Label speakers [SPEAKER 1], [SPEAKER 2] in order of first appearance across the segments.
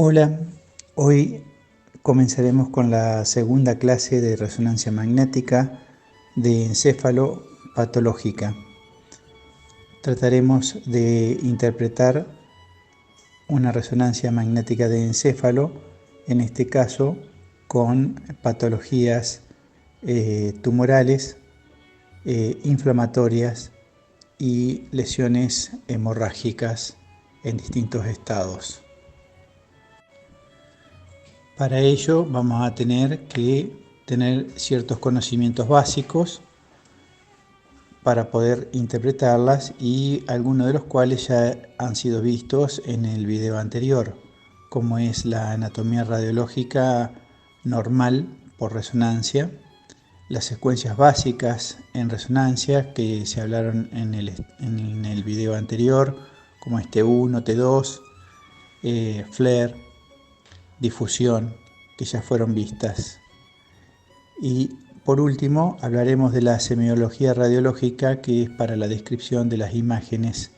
[SPEAKER 1] Hola, hoy comenzaremos con la segunda clase de resonancia magnética de encéfalo patológica. Trataremos de interpretar una resonancia magnética de encéfalo, en este caso con patologías tumorales, inflamatorias y lesiones hemorrágicas en distintos estados. Para ello vamos a tener que tener ciertos conocimientos básicos para poder interpretarlas y algunos de los cuales ya han sido vistos en el video anterior, como es la anatomía radiológica normal por resonancia, las secuencias básicas en resonancia que se hablaron en el video anterior, como es T1, T2, FLAIR, difusión, que ya fueron vistas. Y por último hablaremos de la semiología radiológica, que es para la descripción de las imágenes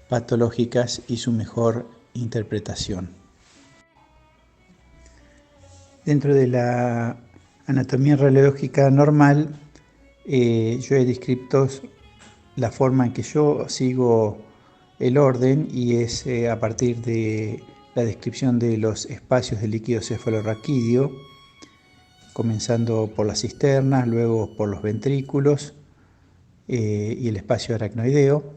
[SPEAKER 1] patológicas y su mejor interpretación. Dentro de la anatomía radiológica normal, yo he descrito la forma en que yo sigo el orden, y es a partir de la descripción de los espacios del líquido cefalorraquídeo, comenzando por las cisternas, luego por los ventrículos y el espacio aracnoideo.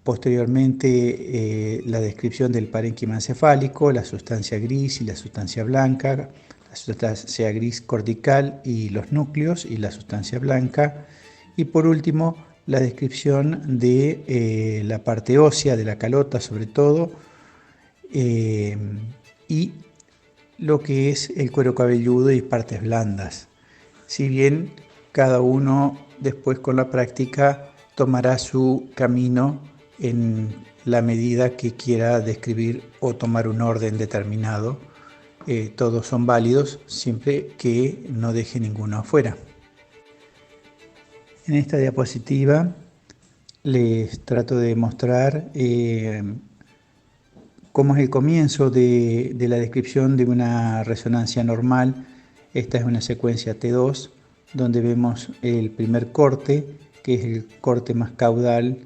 [SPEAKER 1] Posteriormente, la descripción del parénquima encefálico, la sustancia gris y la sustancia blanca, la sustancia gris cortical y los núcleos y la sustancia blanca. Y por último, la descripción de la parte ósea, de la calota sobre todo, y lo que es el cuero cabelludo y partes blandas. Si bien cada uno después con la práctica tomará su camino en la medida que quiera describir o tomar un orden determinado, todos son válidos siempre que no deje ninguno afuera. En esta diapositiva les trato de mostrar cómo es el comienzo de la descripción de una resonancia normal. Esta es una secuencia T2, donde vemos el primer corte, que es el corte más caudal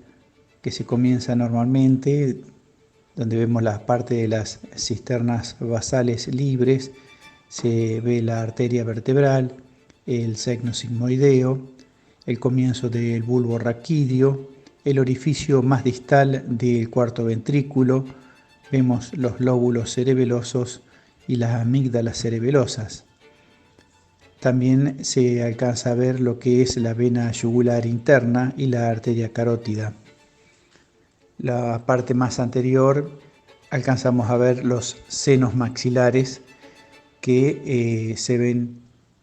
[SPEAKER 1] que se comienza normalmente, donde vemos la parte de las cisternas basales libres, se ve la arteria vertebral, el seno sigmoideo, el comienzo del bulbo raquídeo, el orificio más distal del cuarto ventrículo. Vemos los lóbulos cerebelosos y las amígdalas cerebelosas. También se alcanza a ver lo que es la vena yugular interna y la arteria carótida. La parte más anterior alcanzamos a ver los senos maxilares, que se ven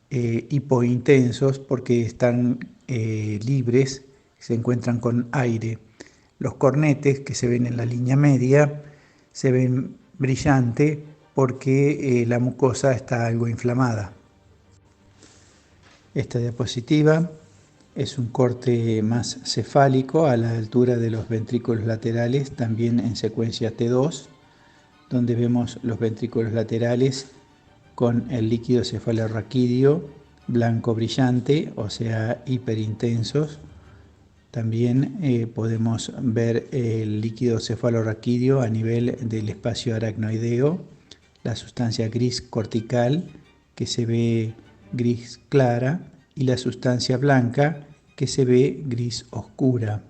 [SPEAKER 1] hipointensos porque están libres, se encuentran con aire. Los cornetes, que se ven en la línea media, se ven brillante porque la mucosa está algo inflamada. Esta diapositiva es un corte más cefálico a la altura de los ventrículos laterales, también en secuencia T2, donde vemos los ventrículos laterales con el líquido cefalorraquídeo blanco brillante, o sea, hiperintensos. También podemos ver el líquido cefalorraquídeo a nivel del espacio aracnoideo, la sustancia gris cortical, que se ve gris clara, y la sustancia blanca, que se ve gris oscura.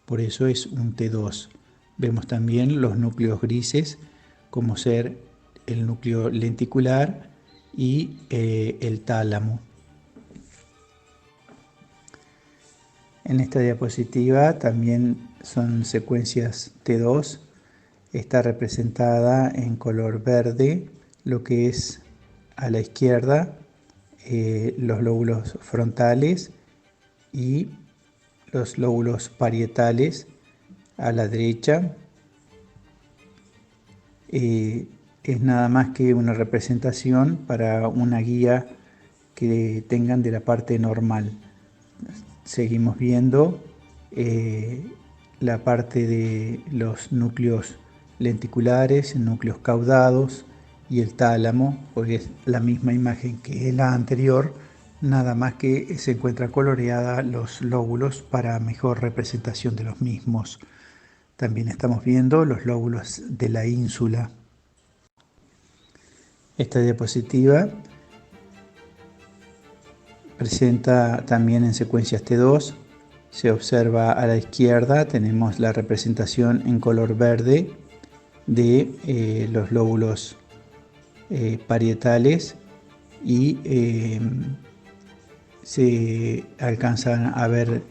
[SPEAKER 1] Por eso es un T2. Vemos también los núcleos grises, como ser el núcleo lenticular y el tálamo. En esta diapositiva también son secuencias T2. Está representada en color verde lo que es a la izquierda los lóbulos frontales y los lóbulos parietales a la derecha. Es nada más que una representación para una guía que tengan de la parte normal. Seguimos viendo la parte de los núcleos lenticulares, núcleos caudados y el tálamo, pues es la misma imagen que la anterior, nada más que se encuentra coloreada los lóbulos para mejor representación de los mismos. También estamos viendo los lóbulos de la ínsula. Esta diapositiva presenta también en secuencias T2. Se observa a la izquierda, tenemos la representación en color verde de los lóbulos parietales y se alcanzan a ver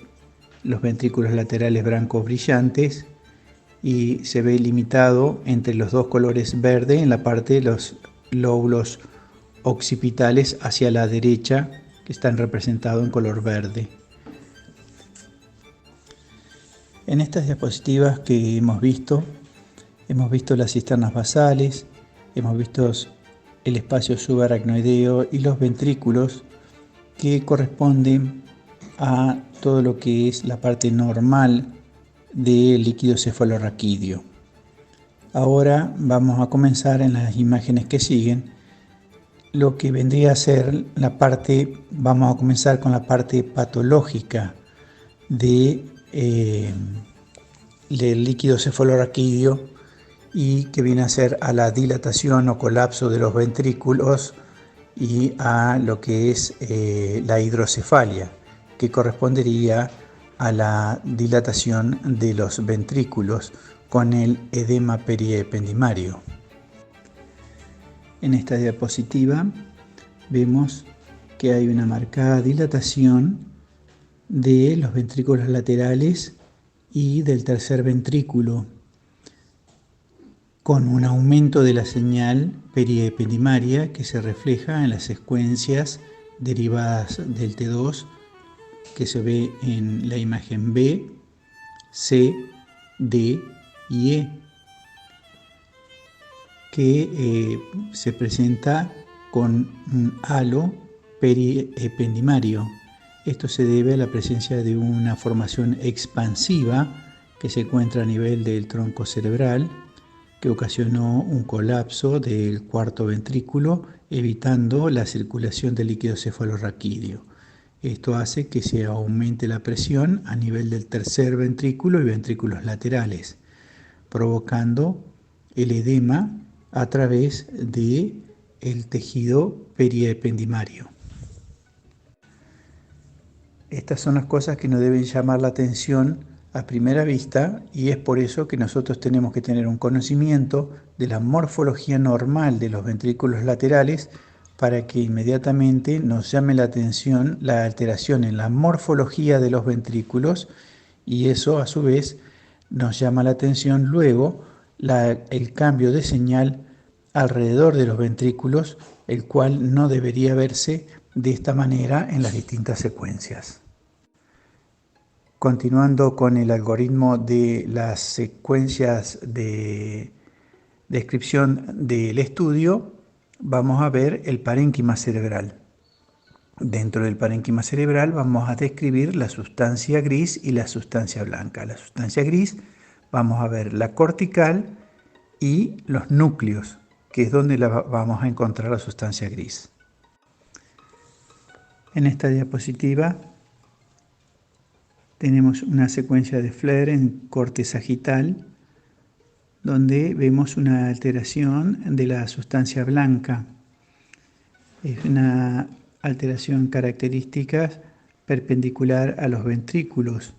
[SPEAKER 1] los ventrículos laterales blancos brillantes y se ve limitado entre los dos colores verde en la parte de los lóbulos occipitales hacia la derecha, que están representados en color verde. En estas diapositivas que hemos visto las cisternas basales, hemos visto el espacio subaracnoideo y los ventrículos que corresponden a todo lo que es la parte normal del líquido cefalorraquídeo. Ahora vamos a comenzar en las imágenes que siguen lo que vendría a ser vamos a comenzar con la parte patológica del líquido cefalorraquídeo y que viene a ser a la dilatación o colapso de los ventrículos y a lo que es la hidrocefalia, que correspondería a la dilatación de los ventrículos con el edema periependimario. En esta diapositiva vemos que hay una marcada dilatación de los ventrículos laterales y del tercer ventrículo, con un aumento de la señal periependimaria que se refleja en las secuencias derivadas del T2 que se ve en la imagen B, C, D y E, que se presenta con un halo periependimario. Esto se debe a la presencia de una formación expansiva que se encuentra a nivel del tronco cerebral, que ocasionó un colapso del cuarto ventrículo, evitando la circulación del líquido cefalorraquídeo. Esto hace que se aumente la presión a nivel del tercer ventrículo y ventrículos laterales, provocando el edema a través del tejido periependimario. Estas son las cosas que nos deben llamar la atención a primera vista y es por eso que nosotros tenemos que tener un conocimiento de la morfología normal de los ventrículos laterales para que inmediatamente nos llame la atención la alteración en la morfología de los ventrículos y eso a su vez nos llama la atención luego el cambio de señal alrededor de los ventrículos, el cual no debería verse de esta manera en las distintas secuencias. Continuando con el algoritmo de las secuencias de descripción del estudio, vamos a ver el parénquima cerebral. Dentro del parénquima cerebral vamos a describir la sustancia gris y la sustancia blanca. La sustancia gris vamos a ver la cortical y los núcleos, que es donde vamos a encontrar la sustancia gris. En esta diapositiva tenemos una secuencia de Fleer en corte sagital, donde vemos una alteración de la sustancia blanca. Es una alteración característica perpendicular a los ventrículos.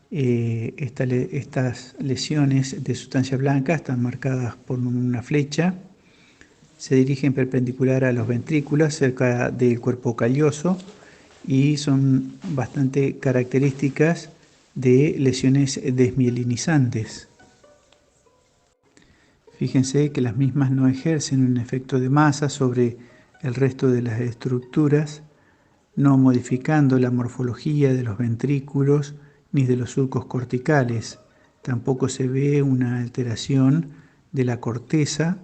[SPEAKER 1] Estas lesiones de sustancia blanca están marcadas por una flecha, se dirigen perpendicular a los ventrículos cerca del cuerpo calloso y son bastante características de lesiones desmielinizantes. Fíjense que las mismas no ejercen un efecto de masa sobre el resto de las estructuras, no modificando la morfología de los ventrículos ni de los surcos corticales. Tampoco se ve una alteración de la corteza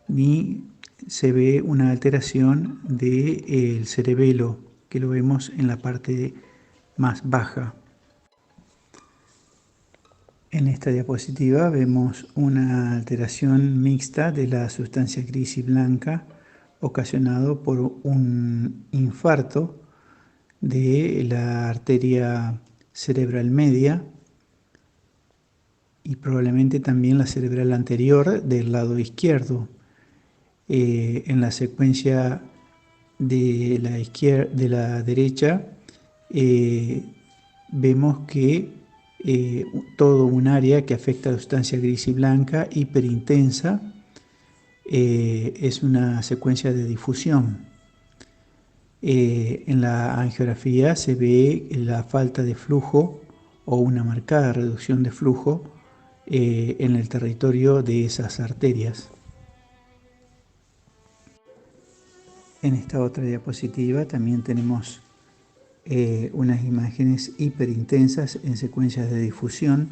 [SPEAKER 1] ni se ve una alteración del cerebelo, que lo vemos en la parte más baja. En esta diapositiva vemos una alteración mixta de la sustancia gris y blanca ocasionado por un infarto de la arteria cerebral media y probablemente también la cerebral anterior del lado izquierdo. En la secuencia de la derecha vemos que todo un área que afecta a la sustancia gris y blanca hiperintensa es una secuencia de difusión. En la angiografía se ve la falta de flujo o una marcada reducción de flujo en el territorio de esas arterias. En esta otra diapositiva también tenemos unas imágenes hiperintensas en secuencias de difusión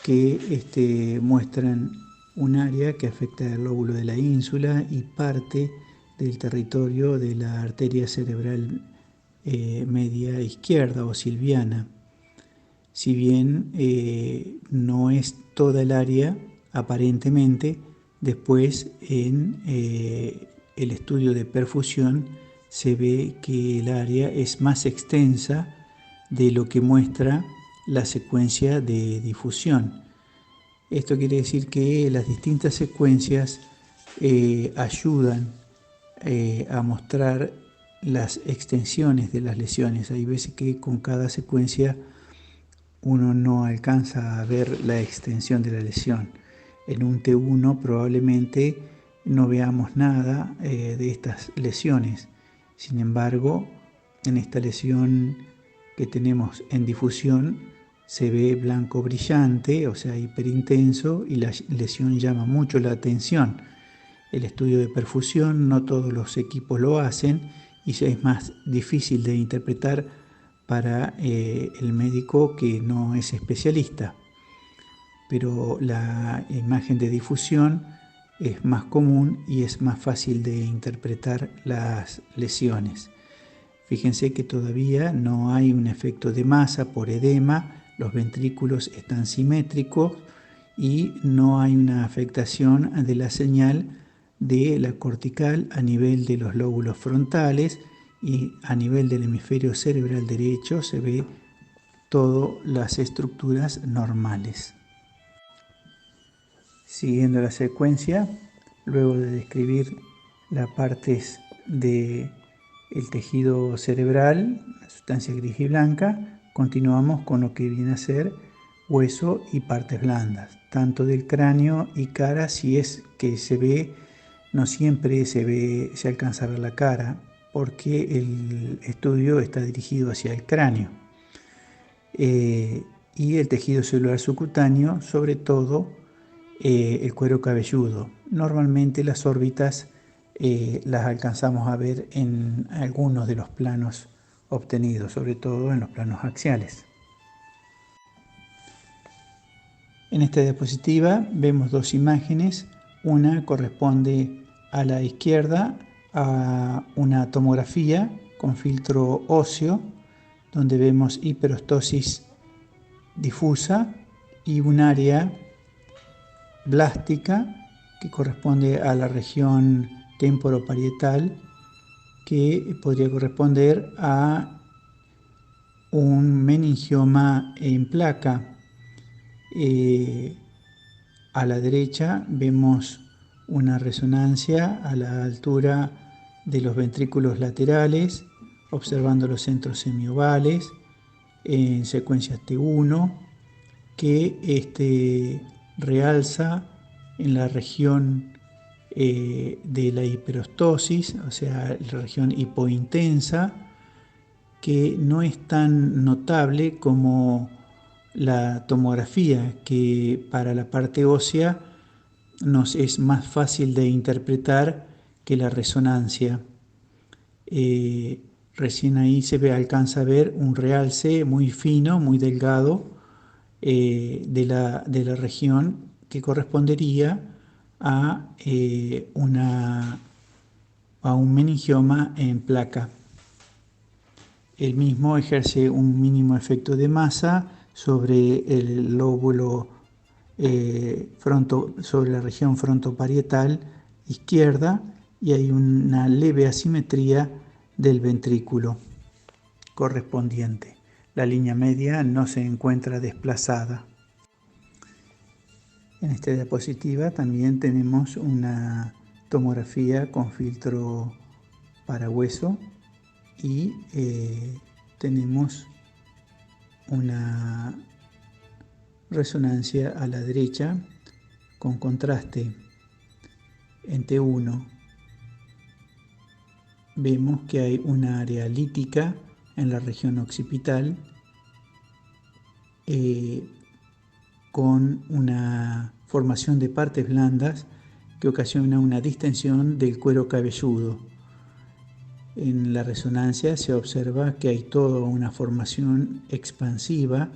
[SPEAKER 1] que muestran un área que afecta el lóbulo de la ínsula y parte del territorio de la arteria cerebral media izquierda o silviana. Si bien no es toda el área, aparentemente, después en el estudio de perfusión se ve que el área es más extensa de lo que muestra la secuencia de difusión. Esto quiere decir que las distintas secuencias ayudan a mostrar las extensiones de las lesiones. Hay veces que con cada secuencia uno no alcanza a ver la extensión de la lesión. En un T1 probablemente no veamos nada de estas lesiones. Sin embargo, en esta lesión que tenemos en difusión se ve blanco brillante, o sea, hiperintenso, y la lesión llama mucho la atención. El estudio de perfusión no todos los equipos lo hacen y es más difícil de interpretar para el médico que no es especialista. Pero la imagen de difusión es más común y es más fácil de interpretar las lesiones. Fíjense que todavía no hay un efecto de masa por edema, los ventrículos están simétricos y no hay una afectación de la señal de la cortical a nivel de los lóbulos frontales, y a nivel del hemisferio cerebral derecho se ve todas las estructuras normales. Siguiendo la secuencia, luego de describir las partes del tejido cerebral, la sustancia gris y blanca, continuamos con lo que viene a ser hueso y partes blandas, tanto del cráneo y cara. Si es que se ve, no siempre se alcanza a ver la cara, porque el estudio está dirigido hacia el cráneo. Y el tejido celular subcutáneo, sobre todo el cuero cabelludo. Normalmente las órbitas las alcanzamos a ver en algunos de los planos obtenidos, sobre todo en los planos axiales. En esta diapositiva vemos dos imágenes. Una corresponde a la izquierda a una tomografía con filtro óseo, donde vemos hiperostosis difusa y un área blástica que corresponde a la región temporoparietal, que podría corresponder a un meningioma en placa. A la derecha vemos una resonancia a la altura de los ventrículos laterales, observando los centros semiovales en secuencias T1, que realza en la región de la hiperostosis, o sea, la región hipointensa, que no es tan notable como la tomografía, que para la parte ósea nos es más fácil de interpretar que la resonancia. Recién ahí alcanza a ver un realce muy fino, muy delgado de la región, que correspondería a un meningioma en placa. El mismo ejerce un mínimo efecto de masa sobre el lóbulo sobre la región frontoparietal izquierda, y hay una leve asimetría del ventrículo correspondiente. La línea media no se encuentra desplazada. En esta diapositiva también tenemos una tomografía con filtro para hueso y tenemos una resonancia a la derecha con contraste en T1. Vemos que hay una área lítica en la región occipital con una formación de partes blandas que ocasiona una distensión del cuero cabelludo. En la resonancia se observa que hay toda una formación expansiva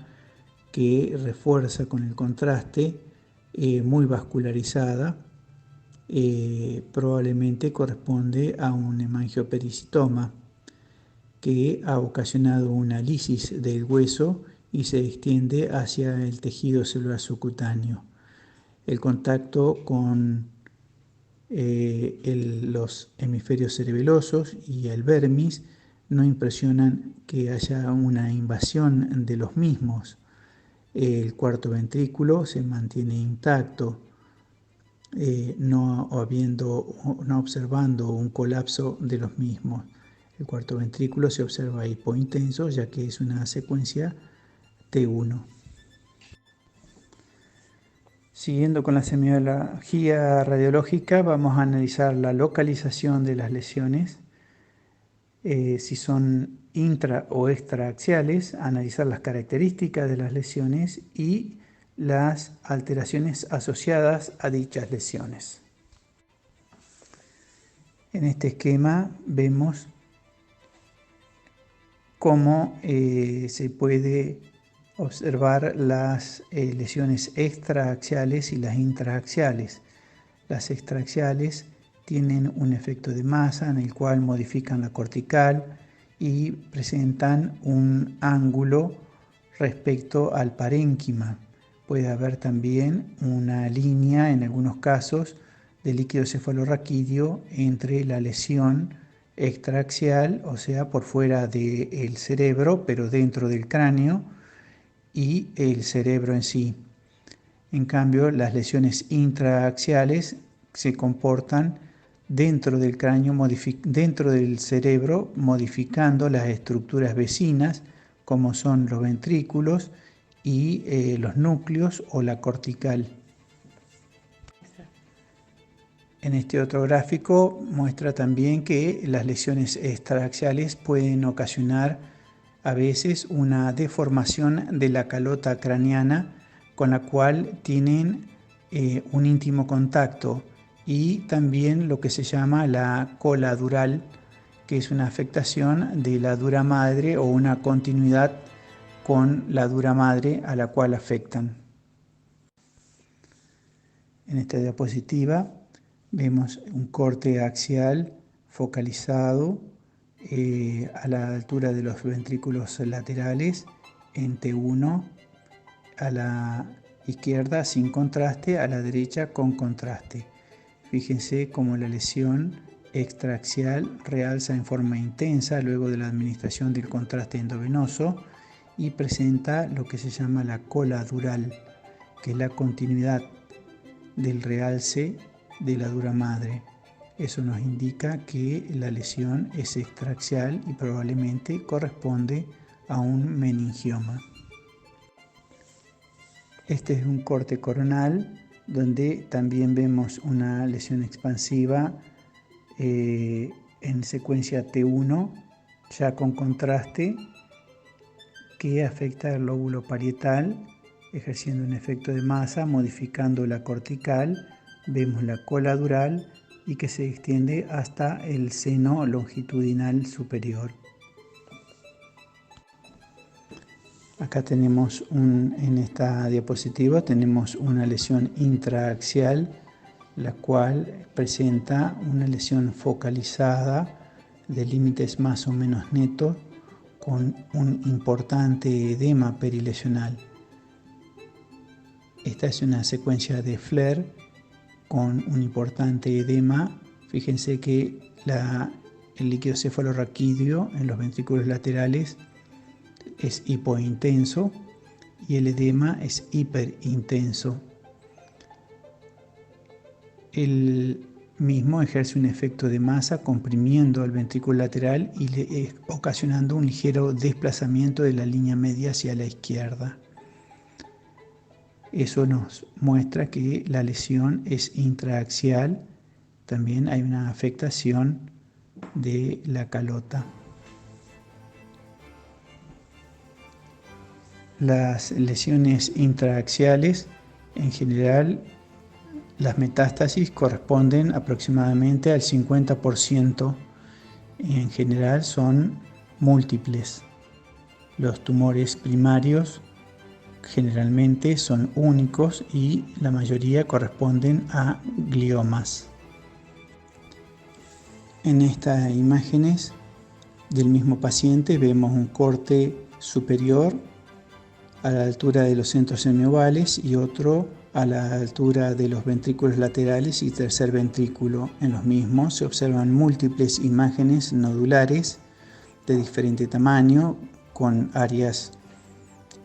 [SPEAKER 1] que refuerza con el contraste, muy vascularizada. Probablemente corresponde a un hemangiopericitoma que ha ocasionado una lisis del hueso y se extiende hacia el tejido celular subcutáneo. El contacto con los hemisferios cerebelosos y el vermis no impresionan que haya una invasión de los mismos. El cuarto ventrículo se mantiene intacto, no observando un colapso de los mismos. El cuarto ventrículo se observa hipointenso, ya que es una secuencia T1. Siguiendo con la semiología radiológica, vamos a analizar la localización de las lesiones, si son intra o extraaxiales, analizar las características de las lesiones y las alteraciones asociadas a dichas lesiones. En este esquema vemos cómo se puede observar las lesiones extraaxiales y las intraaxiales. Las extraaxiales tienen un efecto de masa en el cual modifican la cortical y presentan un ángulo respecto al parénquima. Puede haber también una línea, en algunos casos, de líquido cefalorraquídeo entre la lesión extraaxial, o sea, por fuera del cerebro, pero dentro del cráneo, y el cerebro en sí. En cambio, las lesiones intraaxiales se comportan dentro del cráneo, dentro del cerebro, modificando las estructuras vecinas, como son los ventrículos y los núcleos o la cortical. En este otro gráfico muestra también que las lesiones extraaxiales pueden ocasionar a veces una deformación de la calota craneana, con la cual tienen un íntimo contacto, y también lo que se llama la cola dural, que es una afectación de la dura madre o una continuidad con la dura madre a la cual afectan. En esta diapositiva vemos un corte axial focalizado a la altura de los ventrículos laterales en T1, a la izquierda sin contraste, a la derecha con contraste. Fíjense cómo la lesión extraaxial realza en forma intensa luego de la administración del contraste endovenoso y presenta lo que se llama la cola dural, que es la continuidad del realce de la dura madre. Eso nos indica que la lesión es extraaxial y probablemente corresponde a un meningioma. Este es un corte coronal donde también vemos una lesión expansiva en secuencia T1, ya con contraste, que afecta al lóbulo parietal, ejerciendo un efecto de masa, modificando la cortical. Vemos la cola dural y que se extiende hasta el seno longitudinal superior. Acá tenemos en esta diapositiva tenemos una lesión intraaxial, la cual presenta una lesión focalizada de límites más o menos netos con un importante edema perilesional. Esta es una secuencia de FLAIR con un importante edema. Fíjense que el líquido cefalorraquídeo en los ventrículos laterales es hipointenso y el edema es hiperintenso. El mismo ejerce un efecto de masa comprimiendo el ventrículo lateral y ocasionando un ligero desplazamiento de la línea media hacia la izquierda. Eso nos muestra que la lesión es intraaxial. También hay una afectación de la calota. Las lesiones intraaxiales, en general, las metástasis corresponden aproximadamente al 50%. En general son múltiples. Los tumores primarios generalmente son únicos y la mayoría corresponden a gliomas. En estas imágenes del mismo paciente vemos un corte superior a la altura de los centros semiovales y otro a la altura de los ventrículos laterales y tercer ventrículo. En los mismos se observan múltiples imágenes nodulares de diferente tamaño con áreas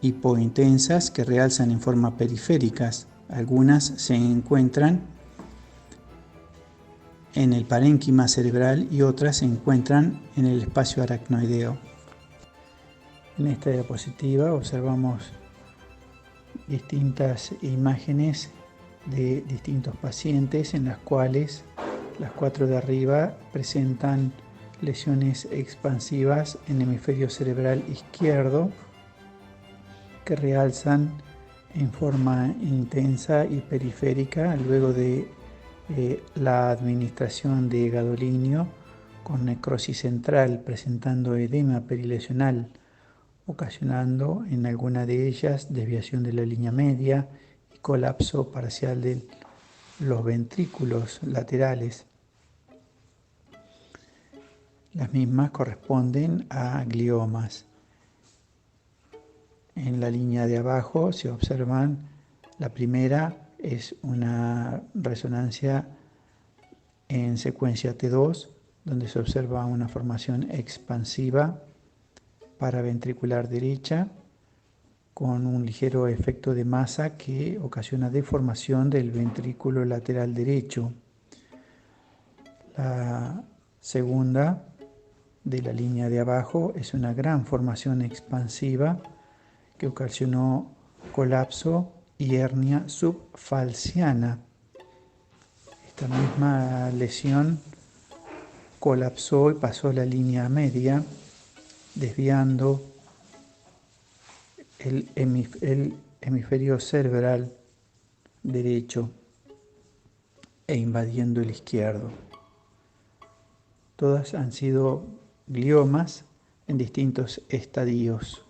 [SPEAKER 1] hipointensas que realzan en forma periféricas. Algunas se encuentran en el parénquima cerebral y otras se encuentran en el espacio aracnoideo. En esta diapositiva observamos distintas imágenes de distintos pacientes en las cuales las 4 de arriba presentan lesiones expansivas en el hemisferio cerebral izquierdo que realzan en forma intensa y periférica luego de la administración de gadolinio con necrosis central, presentando edema perilesional, ocasionando en alguna de ellas desviación de la línea media y colapso parcial de los ventrículos laterales. Las mismas corresponden a gliomas. En la línea de abajo se observan, la primera es una resonancia en secuencia T2, donde se observa una formación expansiva paraventricular derecha con un ligero efecto de masa que ocasiona deformación del ventrículo lateral derecho. La segunda de la línea de abajo es una gran formación expansiva que ocasionó colapso y hernia subfalciana. Esta misma lesión colapsó y pasó la línea media, desviando el hemisferio cerebral derecho e invadiendo el izquierdo. Todas han sido gliomas en distintos estadios.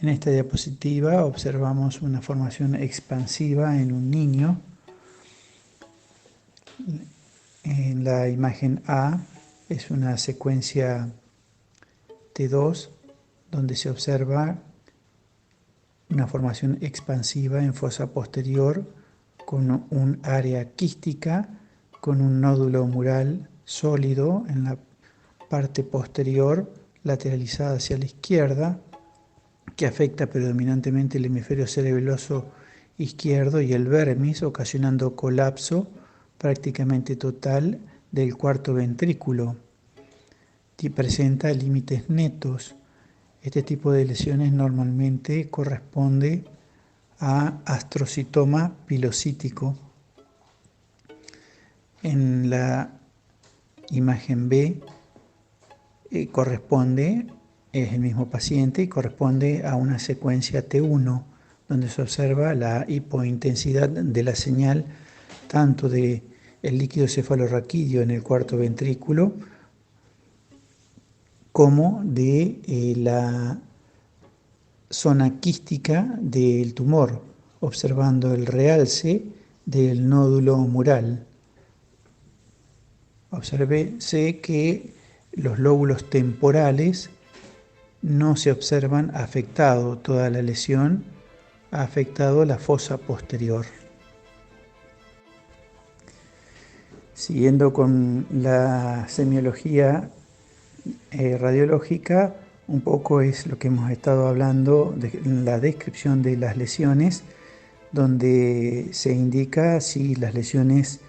[SPEAKER 1] En esta diapositiva observamos una formación expansiva en un niño. En la imagen A es una secuencia T2 donde se observa una formación expansiva en fosa posterior con un área quística, con un nódulo mural sólido en la parte posterior lateralizada hacia la izquierda, que afecta predominantemente el hemisferio cerebeloso izquierdo y el vermis, ocasionando colapso prácticamente total del cuarto ventrículo. Y presenta límites netos. Este tipo de lesiones normalmente corresponde a astrocitoma pilocítico. En la imagen B es el mismo paciente y corresponde a una secuencia T1, donde se observa la hipointensidad de la señal tanto del líquido cefalorraquídeo en el cuarto ventrículo como de la zona quística del tumor, observando el realce del nódulo mural. Obsérvese que los lóbulos temporales no se observan afectados. Toda la lesión ha afectado la fosa posterior. Siguiendo con la semiología radiológica, un poco es lo que hemos estado hablando en la descripción de las lesiones, donde se indica si las lesiones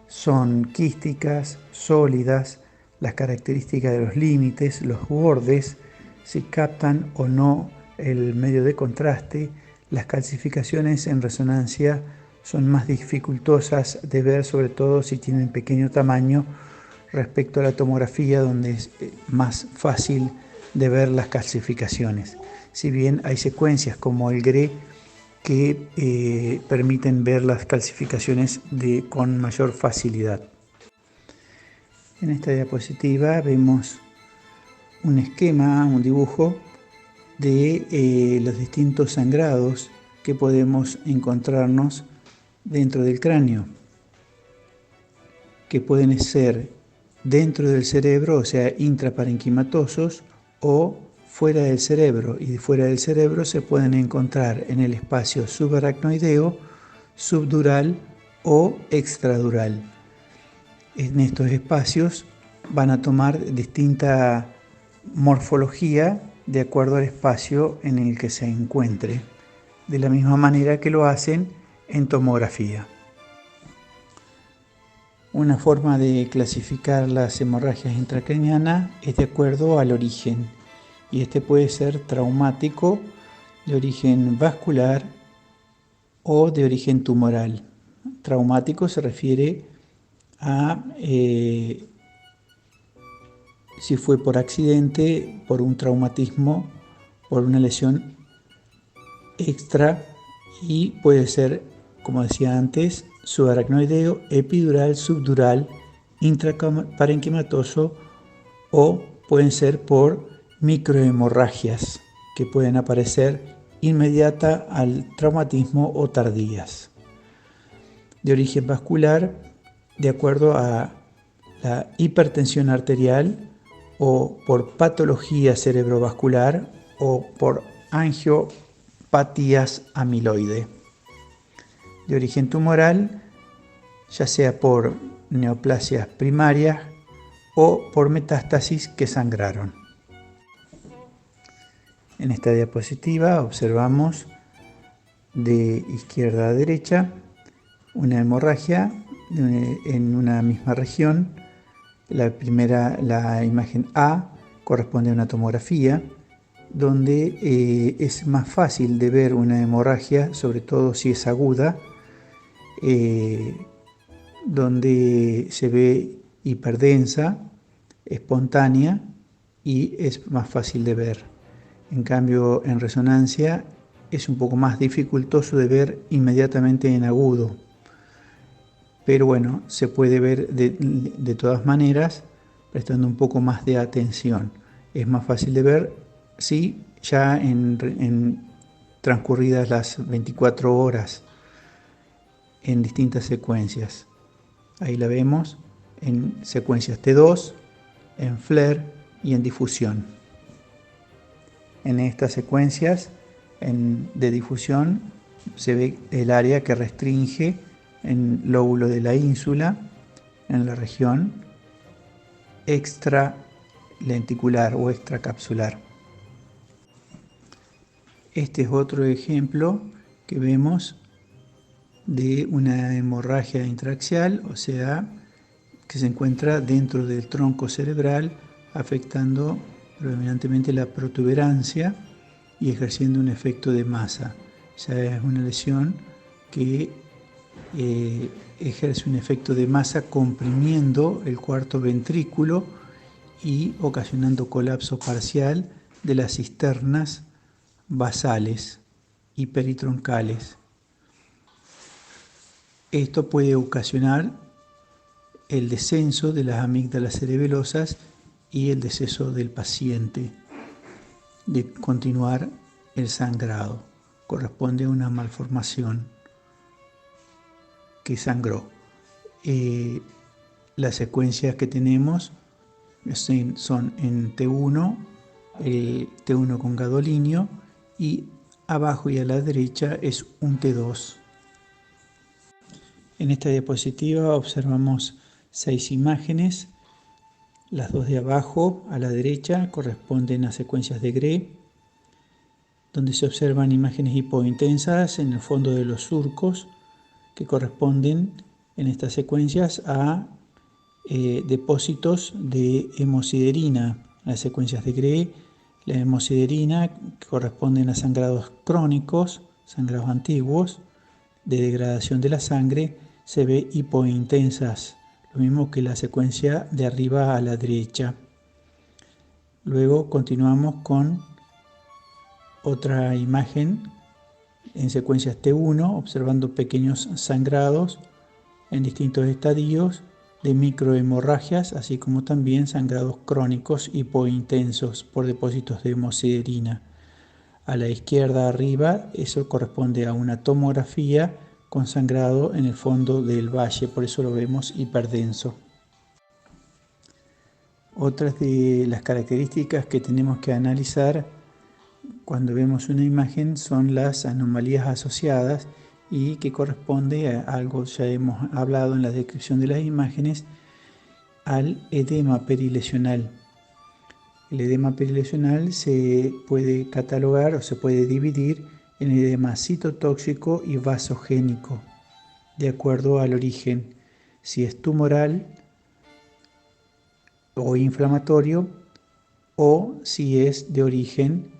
[SPEAKER 1] son quísticas, sólidas, las características de los límites, los bordes, si captan o no el medio de contraste. Las calcificaciones en resonancia son más dificultosas de ver, sobre todo si tienen pequeño tamaño, respecto a la tomografía, donde es más fácil de ver las calcificaciones. Si bien hay secuencias como el GRE que permiten ver las calcificaciones con mayor facilidad. En esta diapositiva vemos un esquema, un dibujo de los distintos sangrados que podemos encontrarnos dentro del cráneo, que pueden ser dentro del cerebro, o sea, intraparenquimatosos, o fuera del cerebro, y fuera del cerebro se pueden encontrar en el espacio subaracnoideo, subdural o extradural. En estos espacios van a tomar distinta morfología de acuerdo al espacio en el que se encuentre, de la misma manera que lo hacen en tomografía. Una forma de clasificar las hemorragias intracraneanas es de acuerdo al origen, y este puede ser traumático, de origen vascular o de origen tumoral. Traumático se refiere a si fue por accidente, por un traumatismo, por una lesión extra, y puede ser, como decía antes, subaracnoideo, epidural, subdural, intraparenquimatoso, o pueden ser por microhemorragias que pueden aparecer inmediata al traumatismo o tardías. De origen vascular, de acuerdo a la hipertensión arterial, o por patología cerebrovascular, o por angiopatías amiloide. De origen tumoral, ya sea por neoplasias primarias o por metástasis que sangraron. En esta diapositiva observamos de izquierda a derecha una hemorragia en una misma región. La imagen A corresponde a una tomografía, donde es más fácil de ver una hemorragia, sobre todo si es aguda, donde se ve hiperdensa, espontánea, y es más fácil de ver. En cambio, en resonancia es un poco más dificultoso de ver inmediatamente en agudo, pero bueno, se puede ver de todas maneras prestando un poco más de atención. Es más fácil de ver si ya en transcurridas las 24 horas en distintas secuencias. Ahí la vemos en secuencias T2, en FLAIR y en difusión. En estas secuencias de difusión se ve el área que restringe en lóbulo de la ínsula, en la región extralenticular o extracapsular. Este es otro ejemplo que vemos de una hemorragia intraaxial, o sea, que se encuentra dentro del tronco cerebral, afectando predominantemente la protuberancia y ejerciendo un efecto de masa. Ya es una lesión que ejerce un efecto de masa comprimiendo el cuarto ventrículo y ocasionando colapso parcial de las cisternas basales y peritroncales. Esto puede ocasionar el descenso de las amígdalas cerebelosas y el deceso del paciente de continuar el sangrado. Corresponde a una malformación que sangró. Las secuencias que tenemos son en T1, el T1 con gadolinio, y abajo y a la derecha es un T2. En esta diapositiva observamos 6 imágenes. Las dos de abajo a la derecha corresponden a secuencias de Gray, donde se observan imágenes hipointensas en el fondo de los surcos, que corresponden en estas secuencias a depósitos de hemosiderina. Las secuencias de Gray, la hemosiderina corresponden a sangrados crónicos, sangrados antiguos, de degradación de la sangre, se ve hipointensas, lo mismo que la secuencia de arriba a la derecha. Luego continuamos con otra imagen en secuencias T1, observando pequeños sangrados en distintos estadios de microhemorragias, así como también sangrados crónicos hipointensos por depósitos de hemosiderina. A la izquierda arriba, eso corresponde a una tomografía con sangrado en el fondo del valle, por eso lo vemos hiperdenso. Otras de las características que tenemos que analizar cuando vemos una imagen son las anomalías asociadas y que corresponde a algo ya hemos hablado en la descripción de las imágenes, al edema perilesional. El edema perilesional se puede catalogar o se puede dividir en edema citotóxico y vasogénico, de acuerdo al origen, si es tumoral o inflamatorio o si es de origen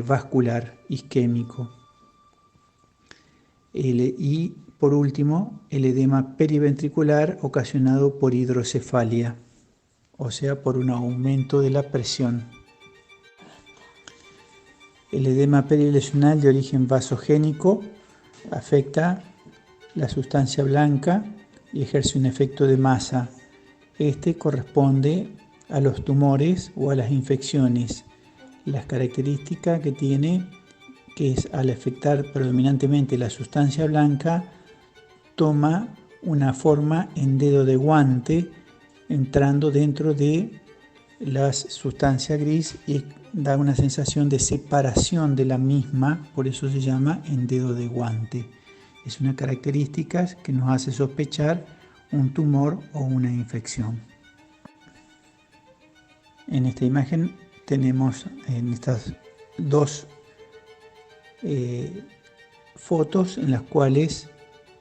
[SPEAKER 1] vascular, isquémico. Y por último, el edema periventricular ocasionado por hidrocefalia, o sea, por un aumento de la presión. El edema perilesional de origen vasogénico afecta la sustancia blanca y ejerce un efecto de masa. Este corresponde a los tumores o a las infecciones. Las características que tiene, que es al afectar predominantemente la sustancia blanca, toma una forma en dedo de guante, entrando dentro de la sustancia gris y da una sensación de separación de la misma, por eso se llama en dedo de guante. Es una característica que nos hace sospechar un tumor o una infección. En esta imagen tenemos en estas dos fotos en las cuales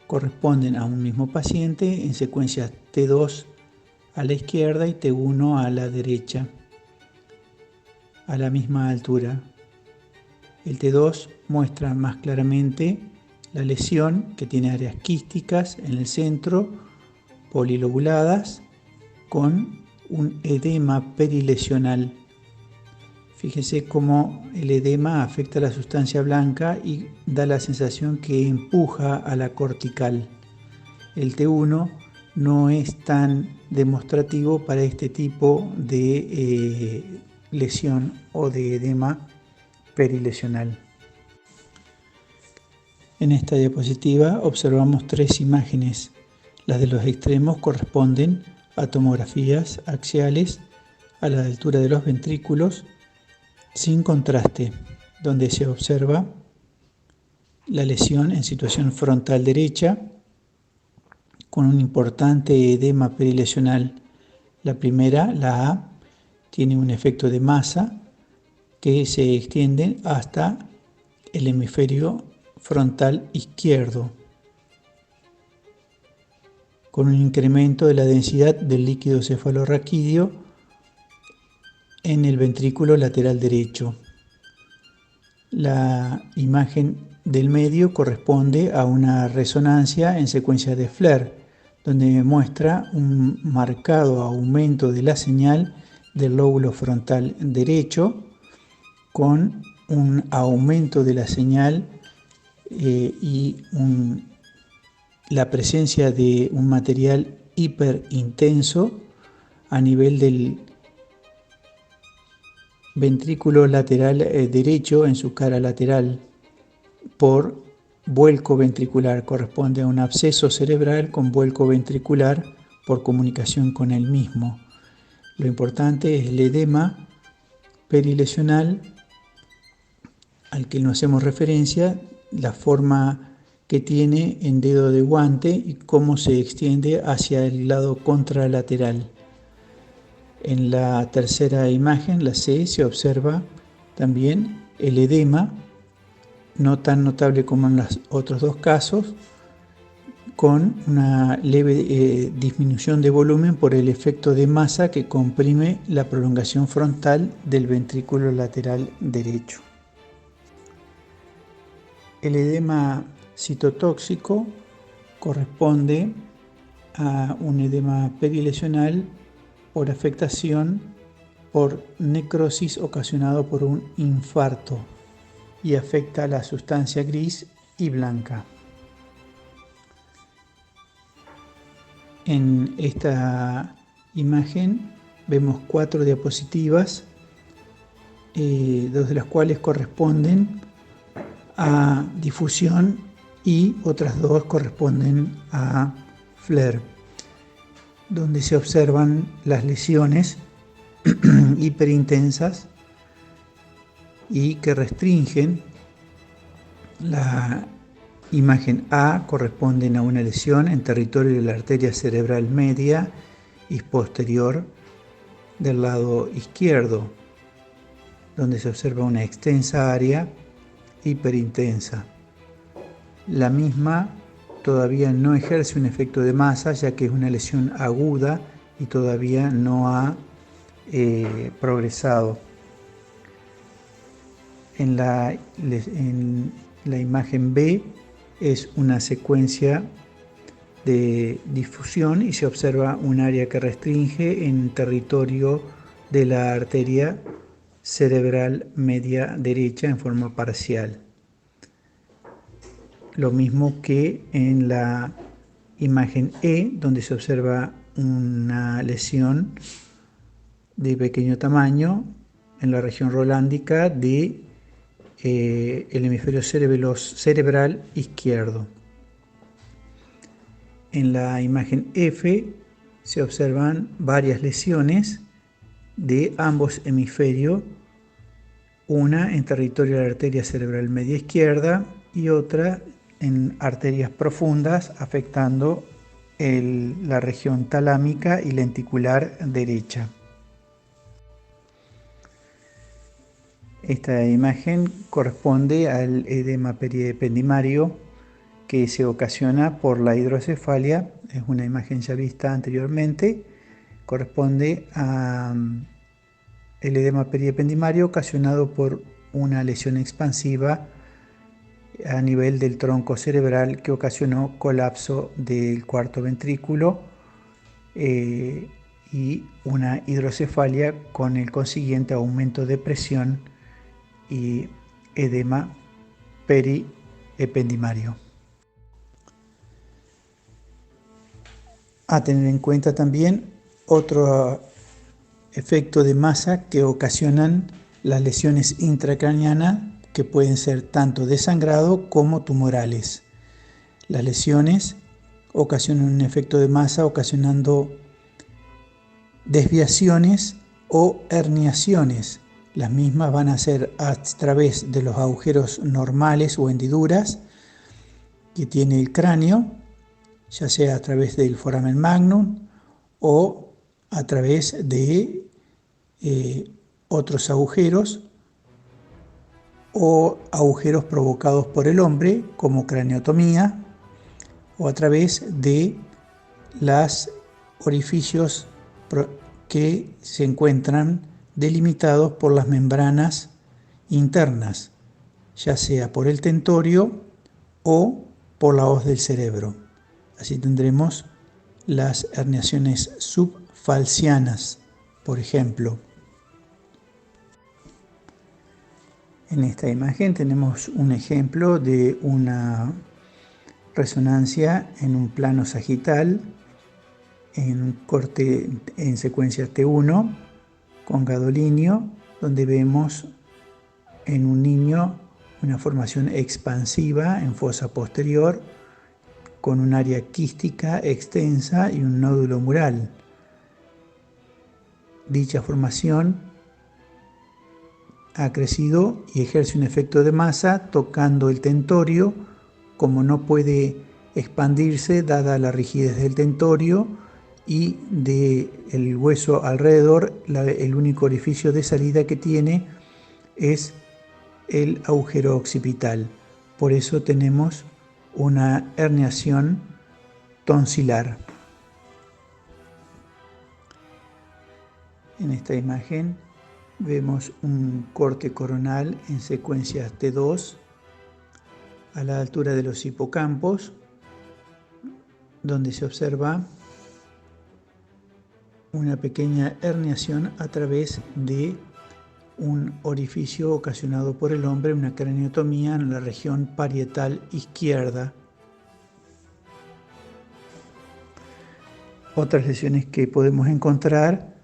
[SPEAKER 1] corresponden a un mismo paciente en secuencias T2 a la izquierda y T1 a la derecha, a la misma altura. El T2 muestra más claramente la lesión, que tiene áreas quísticas en el centro, polilobuladas, con un edema perilesional. Fíjese cómo el edema afecta a la sustancia blanca y da la sensación que empuja a la cortical. El T1 no es tan demostrativo para este tipo de lesión o de edema perilesional. En esta diapositiva observamos 3 imágenes. Las de los extremos corresponden a tomografías axiales a la altura de los ventrículos sin contraste, donde se observa la lesión en situación frontal derecha con un importante edema perilesional. La primera, la A, tiene un efecto de masa que se extiende hasta el hemisferio frontal izquierdo, con un incremento de la densidad del líquido cefalorraquídeo en el ventrículo lateral derecho. La imagen del medio corresponde a una resonancia en secuencia de Flair, donde muestra un marcado aumento de la señal del lóbulo frontal derecho, con un aumento de la señal y la presencia de un material hiperintenso a nivel del ventrículo lateral derecho en su cara lateral por vuelco ventricular. Corresponde a un absceso cerebral con vuelco ventricular por comunicación con el mismo. Lo importante es el edema perilesional al que no hacemos referencia, la forma que tiene en dedo de guante y cómo se extiende hacia el lado contralateral. En la tercera imagen, la C, se observa también el edema, no tan notable como en los otros dos casos, con una leve disminución de volumen por el efecto de masa que comprime la prolongación frontal del ventrículo lateral derecho. El edema citotóxico corresponde a un edema perilesional por afectación por necrosis ocasionado por un infarto y afecta a la sustancia gris y blanca. En esta imagen vemos 4 diapositivas, 2 de las cuales corresponden a difusión y otras 2 corresponden a flare, donde se observan las lesiones hiperintensas y que restringen. La imagen A corresponde a una lesión en territorio de la arteria cerebral media y posterior del lado izquierdo, donde se observa una extensa área hiperintensa. La misma todavía no ejerce un efecto de masa, ya que es una lesión aguda y todavía no ha progresado. En la imagen B es una secuencia de difusión y se observa un área que restringe en territorio de la arteria cerebral media derecha en forma parcial. Lo mismo que en la imagen E, donde se observa una lesión de pequeño tamaño en la región rolándica de el hemisferio cerebral izquierdo. En la imagen F se observan varias lesiones de ambos hemisferios, una en territorio de la arteria cerebral media izquierda y otra en arterias profundas afectando la región talámica y lenticular derecha. Esta imagen corresponde al edema periependimario que se ocasiona por la hidrocefalia. Es una imagen ya vista anteriormente. Corresponde al edema periependimario ocasionado por una lesión expansiva a nivel del tronco cerebral que ocasionó colapso del cuarto ventrículo y una hidrocefalia con el consiguiente aumento de presión y edema periependimario. A tener en cuenta también otro efecto de masa que ocasionan las lesiones intracraneanas, que pueden ser tanto de sangrado como tumorales. Las lesiones ocasionan un efecto de masa ocasionando desviaciones o herniaciones. Las mismas van a ser a través de los agujeros normales o hendiduras que tiene el cráneo, ya sea a través del foramen magnum o a través de otros agujeros o agujeros provocados por el hombre como craneotomía, o a través de los orificios que se encuentran delimitados por las membranas internas, ya sea por el tentorio o por la hoz del cerebro. Así tendremos las herniaciones subfalcianas, por ejemplo. En esta imagen tenemos un ejemplo de una resonancia en un plano sagital, en un corte en secuencia T1 con gadolinio, donde vemos en un niño una formación expansiva en fosa posterior con un área quística extensa y un nódulo mural. Dicha formación ha crecido y ejerce un efecto de masa tocando el tentorio. Como no puede expandirse dada la rigidez del tentorio y del hueso alrededor, el único orificio de salida que tiene es el agujero occipital. Por eso tenemos una herniación tonsilar. En esta imagen vemos un corte coronal en secuencia T2 a la altura de los hipocampos, donde se observa una pequeña herniación a través de un orificio ocasionado por el hombre, una craniotomía en la región parietal izquierda. Otras lesiones que podemos encontrar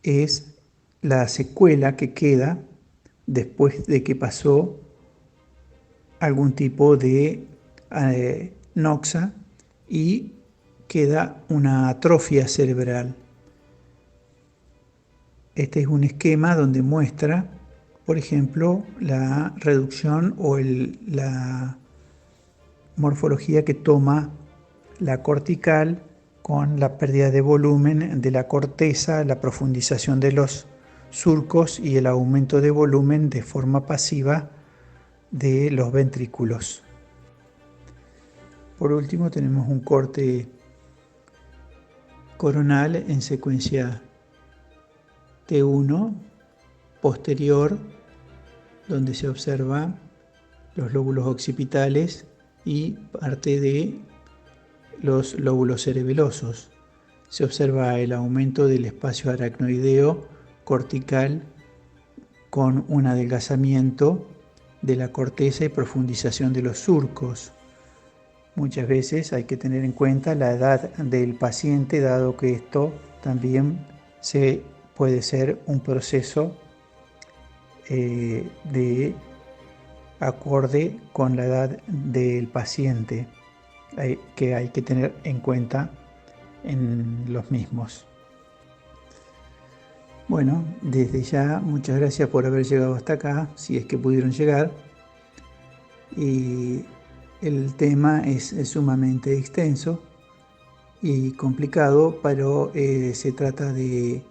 [SPEAKER 1] es la secuela que queda después de que pasó algún tipo de noxa y queda una atrofia cerebral. Este es un esquema donde muestra, por ejemplo, la reducción o la morfología que toma la cortical con la pérdida de volumen de la corteza, la profundización de los surcos y el aumento de volumen de forma pasiva de los ventrículos. Por último tenemos un corte coronal en secuencia T1 posterior, donde se observa los lóbulos occipitales y parte de los lóbulos cerebelosos. Se observa el aumento del espacio aracnoideo cortical con un adelgazamiento de la corteza y profundización de los surcos. Muchas veces hay que tener en cuenta la edad del paciente, dado que esto también puede ser un proceso de acorde con la edad del paciente que hay que tener en cuenta en los mismos. Bueno, desde ya muchas gracias por haber llegado hasta acá, si es que pudieron llegar. Y el tema es sumamente extenso y complicado, pero se trata de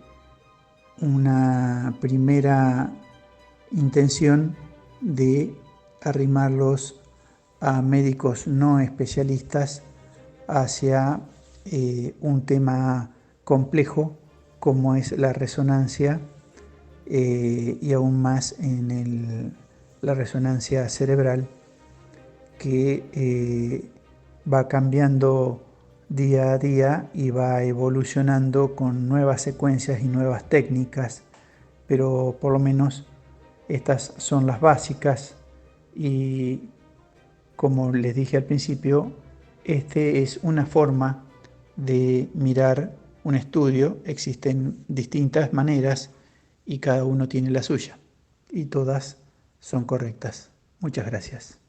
[SPEAKER 1] una primera intención de arrimarlos a médicos no especialistas hacia un tema complejo como es la resonancia y aún más en la resonancia cerebral, que va cambiando día a día y va evolucionando con nuevas secuencias y nuevas técnicas, pero por lo menos estas son las básicas y, como les dije al principio, este es una forma de mirar un estudio. Existen distintas maneras y cada uno tiene la suya y todas son correctas. Muchas gracias.